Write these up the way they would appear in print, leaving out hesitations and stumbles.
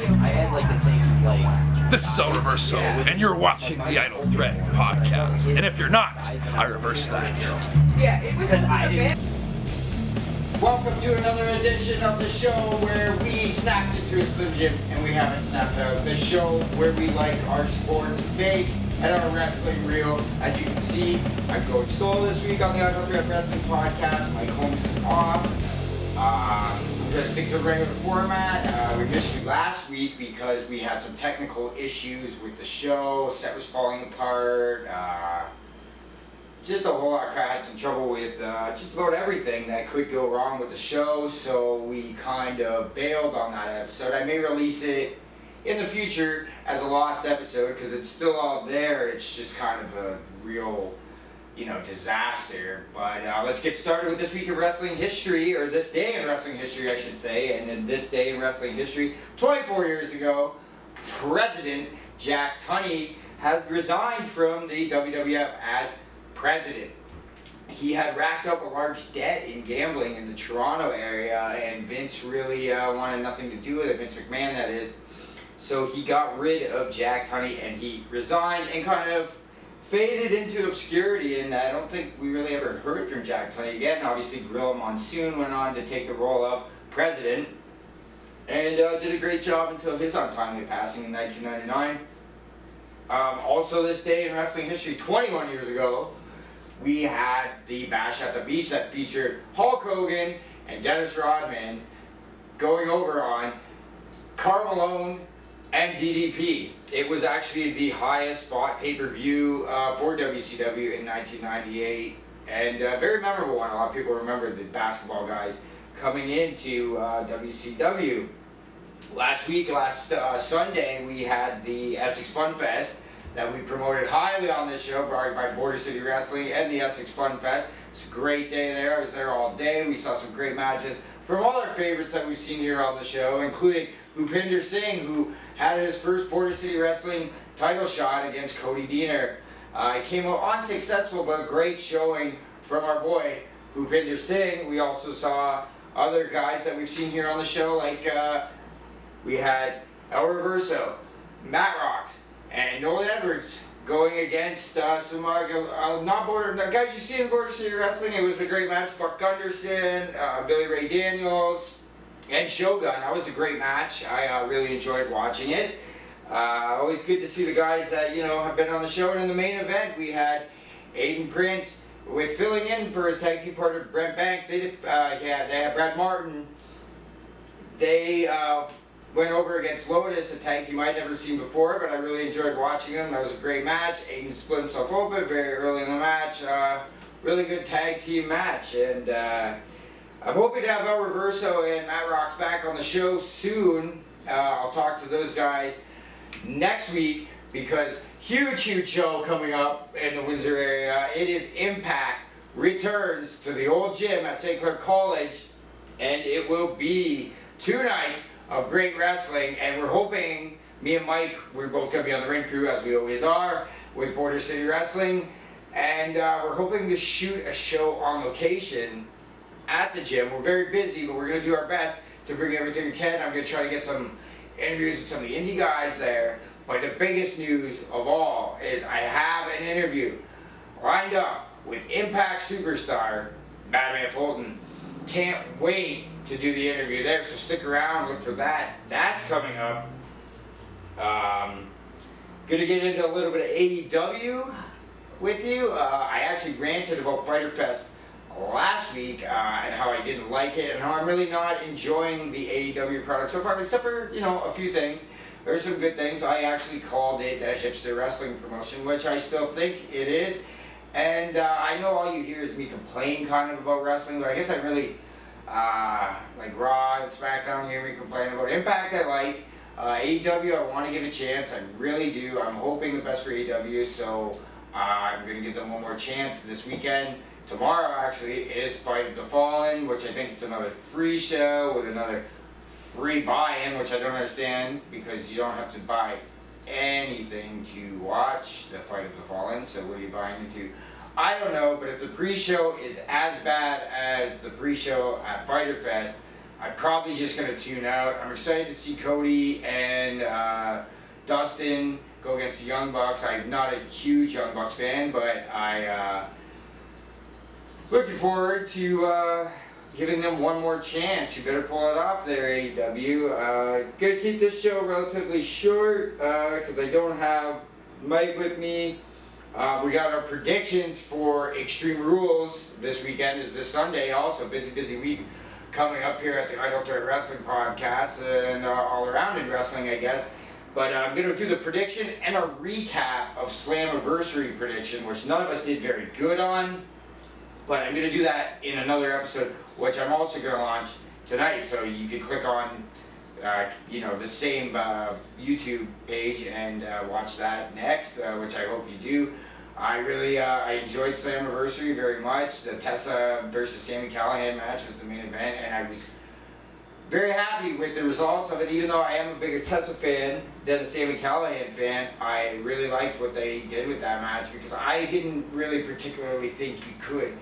I had like the same like. This is El Reverso, and you're watching the Idle Threat podcast. And if you're not, I reverse that. Yeah, it was a bit. Welcome to another edition of the show where we snapped into a Slim Jim and we haven't snapped out. The show where we like our sports fake and our wrestling real. As you can see, I'm going solo this week on the Idle Threat Wrestling podcast. Mike Holmes is off. We're going to stick to the regular format. We missed you last week because we had some technical issues with the show. Set was falling apart. Just a whole lot of crap. I had some trouble with just about everything that could go wrong with the show, so we kind of bailed on that episode. I may release it in the future as a lost episode because it's still all there. It's just kind of a real, disaster. But let's get started with this week of wrestling history, or this day in wrestling history, I should say. And in this day in wrestling history, 24 years ago, President Jack Tunney has resigned from the WWF as president. He had racked up a large debt in gambling in the Toronto area, and Vince really wanted nothing to do with it, Vince McMahon that is. So he got rid of Jack Tunney and he resigned and kind of faded into obscurity, and I don't think we really ever heard from Jack Tunney again. Obviously Gorilla Monsoon went on to take the role of president and did a great job until his untimely passing in 1999. Also this day in wrestling history, 21 years ago, we had the Bash at the Beach that featured Hulk Hogan and Dennis Rodman going over on Karl Malone and DDP. It was actually the highest bought pay-per-view for WCW in 1998, and a very memorable one. A lot of people remember the basketball guys coming into WCW. Last Sunday, we had the Essex Fun Fest that we promoted highly on this show, brought by Border City Wrestling and the Essex Fun Fest. It's a great day there. I was there all day. We saw some great matches from all our favorites that we've seen here on the show, including Bhupinder Singh, who had his first Border City Wrestling title shot against Cody Deaner. It came out unsuccessful, but a great showing from our boy Bhupinder Singh. We also saw other guys that we've seen here on the show, like we had El Reverso, Matt Rocks, and Nolan Edwards going against some guys you see in Border City Wrestling. It was a great match. Buck Gunderson, Billy Ray Daniels, and Shogun. That was a great match. I really enjoyed watching it. Always good to see the guys that have been on the show. And in the main event, we had Aiden Prince with filling in for his tag team partner Brent Banks. They had Brad Martin. They went over against Lotus, a tag team I'd never seen before, but I really enjoyed watching them. That was a great match. Aiden split himself open very early in the match. Really good tag team match, and I'm hoping to have El Reverso and Matt Rocks back on the show soon. I'll talk to those guys next week because huge show coming up in the Windsor area. It is Impact returns to the old gym at St. Clair College, and it will be 2 nights of great wrestling, and we're hoping, me and Mike, we're both going to be on the ring crew as we always are with Border City Wrestling, and we're hoping to shoot a show on location at the gym. We're very busy, but we're going to do our best to bring everything we can. I'm going to try to get some interviews with some of the indie guys there, but the biggest news of all is I have an interview lined up with Impact superstar Madman Fulton. Can't wait to do the interview there, so stick around, look for that. That's coming up. Gonna get into a little bit of AEW with you. I actually ranted about Fyter Fest last week and how I didn't like it and how I'm really not enjoying the AEW product so far, except for a few things. There's some good things. I actually called it a hipster wrestling promotion, which I still think it is. And I know all you hear is me complain kind of about wrestling, but I guess I really like Raw and SmackDown, you hear me complain about. Impact I like. AEW I want to give a chance, I really do. I'm hoping the best for AEW, so I'm going to give them one more chance this weekend. Tomorrow actually is Fight of the Fallen, which I think it's another free show with another free buy-in, which I don't understand because you don't have to buy anything to watch the Fight of the Fallen, so what are you buying into? I don't know, but if the pre-show is as bad as the pre-show at Fyter Fest, I'm probably just going to tune out. I'm excited to see Cody and Dustin go against the Young Bucks. I'm not a huge Young Bucks fan, but I looking forward to giving them one more chance. You better pull it off there, AEW. Gonna keep this show relatively short because I don't have Mike with me. We got our predictions for Extreme Rules this weekend. Is this Sunday. Also, busy week coming up here at the Idle Threat Wrestling Podcast and all around in wrestling, I guess. But I'm going to do the prediction and a recap of Slammiversary prediction, which none of us did very good on. But I'm going to do that in another episode, which I'm also going to launch tonight. So you can click on, the same YouTube page and watch that next, which I hope you do. I really I enjoyed Slammiversary very much. The Tessa versus Sami Callihan match was the main event, and I was very happy with the results of it. Even though I am a bigger Tessa fan than a Sami Callihan fan, I really liked what they did with that match because I didn't really particularly think you could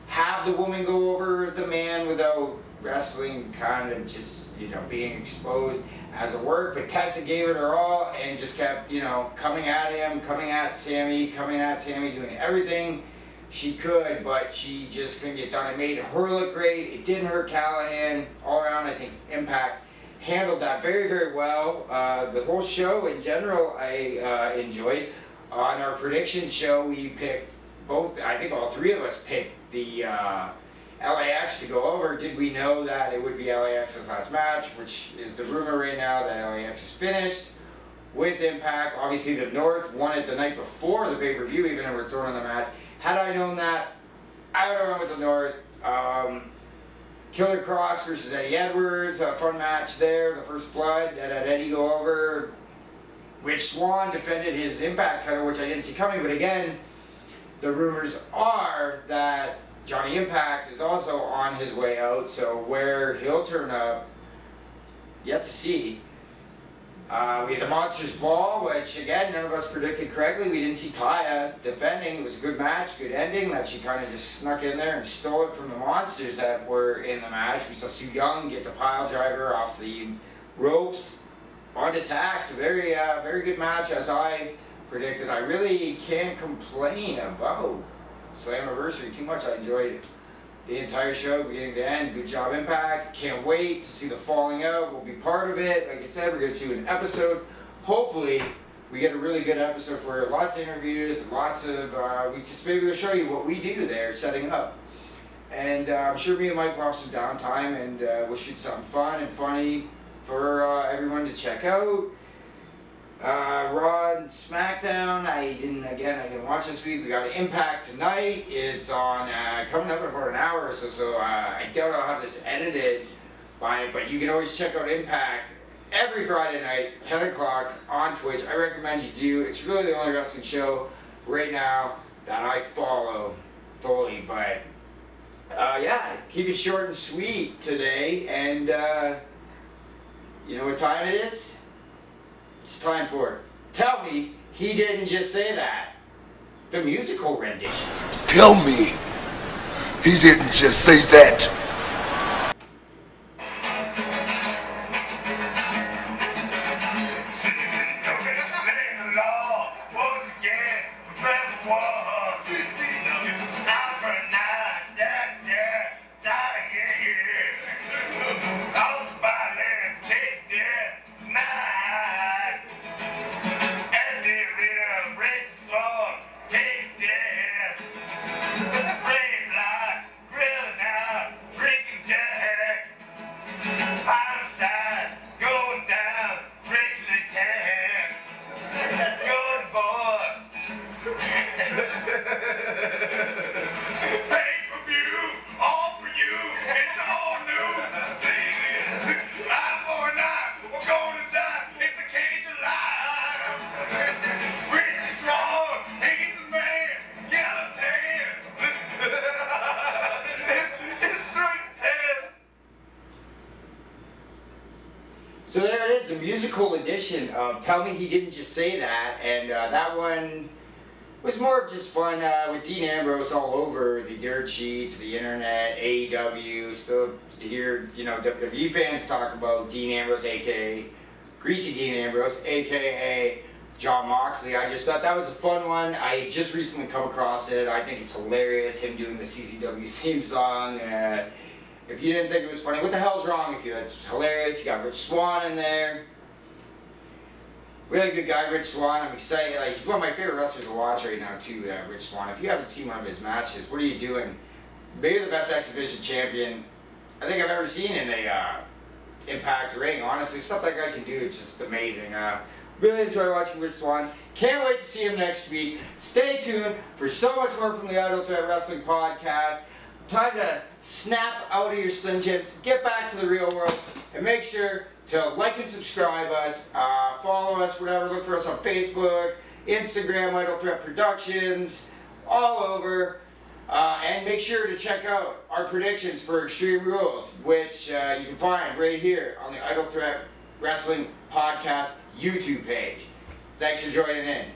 have the woman go over the man without wrestling kind of just, being exposed as a work. But Tessa gave it her all and just kept, coming at him, coming at Sami, doing everything she could, but she just couldn't get done. It made her look great. It didn't hurt Callahan. All around, I think Impact handled that very, very well. The whole show in general, I enjoyed. On our prediction show, we picked both, I think all three of us picked the LAX to go over. Did we know that it would be LAX's last match, which is the rumor right now that LAX is finished with Impact. Obviously, the North won it the night before the pay-per-view, even though we're throwing in the match. Had I known that, I would have run with the North. Killer Cross versus Eddie Edwards, a fun match there. The First Blood that had Eddie go over. Rich Swann defended his Impact title, which I didn't see coming, but again, the rumors are that Johnny Impact is also on his way out, so where he'll turn up, yet to see. We had the Monsters Ball, which again, none of us predicted correctly. We didn't see Taya defending. It was a good match, good ending, that she kind of just snuck in there and stole it from the Monsters that were in the match. We saw Su Yung get the pile driver off the ropes onto Tax. A very, very good match, as I predicted. I really can't complain about Slammiversary too much. I enjoyed the entire show, beginning to end. Good job, Impact. Can't wait to see the Falling Out. We'll be part of it. Like I said, we're going to do an episode. Hopefully, we get a really good episode for you. Lots of interviews, lots of, maybe we'll show you what we do there, setting up. And I'm sure me and Mike will have some downtime, and we'll shoot something fun and funny for everyone to check out. Raw and SmackDown, I didn't watch this week. We got Impact tonight. It's on, coming up in about an hour or so, so I doubt I'll have this edited by it, but you can always check out Impact every Friday night, 10 o'clock on Twitch. I recommend you do. It's really the only wrestling show right now that I follow fully, but yeah, keep it short and sweet today, and you know what time it is? It's time for Tell Me He Didn't Just Say That, the musical rendition. Tell me he didn't just say that. So there it is, the musical edition of Tell Me He Didn't Just Say That, and that one was more of just fun with Dean Ambrose all over the dirt sheets, the internet, AEW. Still to hear, you know, WWE fans talk about Dean Ambrose, aka Greasy Dean Ambrose, aka John Moxley. I just thought that was a fun one. I just recently come across it. I think it's hilarious, him doing the CZW theme song. If you didn't think it was funny, what the hell's wrong with you? That's hilarious. You got Rich Swann in there. Really good guy, Rich Swann. I'm excited. Like, he's one of my favorite wrestlers to watch right now, too, Rich Swann. If you haven't seen one of his matches, what are you doing? Maybe the best X Division champion I think I've ever seen in a Impact ring. Honestly, stuff that guy can do, it's just amazing. Really enjoy watching Rich Swann. Can't wait to see him next week. Stay tuned for so much more from the Idle Threat Wrestling Podcast. Time to snap out of your Slim Jims, get back to the real world, and make sure to like and subscribe us, follow us, whatever. Look for us on Facebook, Instagram, Idle Threat Productions, all over. And make sure to check out our predictions for Extreme Rules, which you can find right here on the Idle Threat Wrestling Podcast YouTube page. Thanks for joining in.